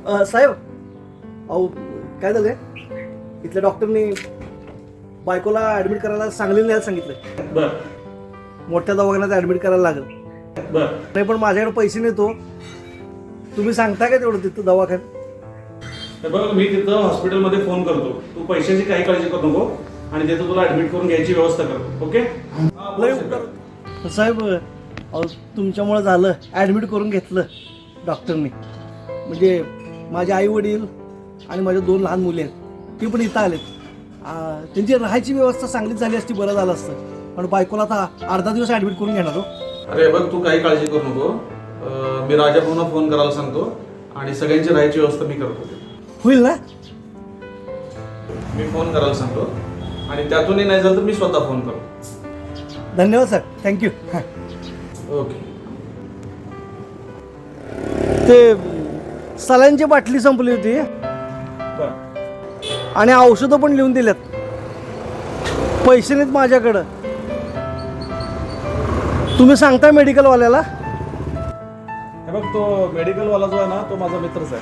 साहेब, अहो काय झालंय, इथल्या डॉक्टरनी बायकोला ॲडमिट करायला सांगलीला न्यायला सांगितलं. बर मोठ्या दवाखान्यात ॲडमिट करायला लागेल. बर नाही पण माझ्याकडे पैसे नेतो, तुम्ही सांगता का तेवढं तिथं दवाखान्यात? तर बघ, मी तिथं हॉस्पिटलमध्ये फोन करतो. तू पैशाची काही काळजी करू नको आणि तिथं तुला ऍडमिट करून घ्यायची व्यवस्था करतो. ओके? लय उपकार साहेब. अहो तुमच्यामुळं झालं, ॲडमिट करून घेतलं डॉक्टरनी. म्हणजे माझे आई वडील आणि माझ्या 2 लहान मुली आहेत, ती पण इथं आलेत. त्यांची राहायची व्यवस्था चांगलीच झाली असती, बरं झालं असतं. पण बायकोला आता अर्धा दिवस ॲडमिट करून घेणार हो. अरे बघ, तू काही काळजी करू नको. मी राजाभाऊंना फोन करायला सांगतो आणि सगळ्यांची राहायची व्यवस्था मी करतो. होईल ना? मी फोन करायला सांगतो आणि त्यातूनही नाही झालं तर मी स्वतः फोन करतो. धन्यवाद सर, थँक्यू. ओके. ते सलाईनची बाटली संपली होती बर आणि औषधं पण लिहून दिल्यात. पैसे नाहीत माझ्याकडं. तुम्ही सांगता मेडिकलवाल्याला? हे बघ, तो मेडिकलवाला जो आहे ना, तो माझा मित्रच आहे.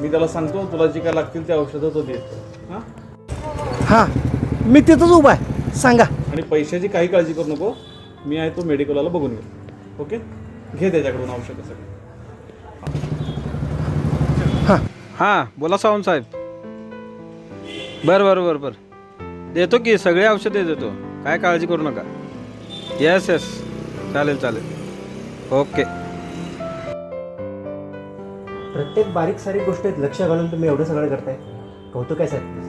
मी त्याला सांगतो तुला जी काय लागतील ते औषधं तो देतो. हां, हां, मी तिथंच उभा आहे, सांगा. आणि पैशाची काही काळजी करू नको. मी आहे, तो मेडिकलवाला बघून घे. ओके? घे त्याच्याकडून औषधं सगळं. हां, बोला सावंत साहेब. बरं देतो की सगळे औषधे देतो, काय काळजी करू नका. येस चालेल. ओके. प्रत्येक बारीक सारीक गोष्टीत लक्ष घालून तुम्ही एवढं सगळं करताय, कौतुक आहे साहेब.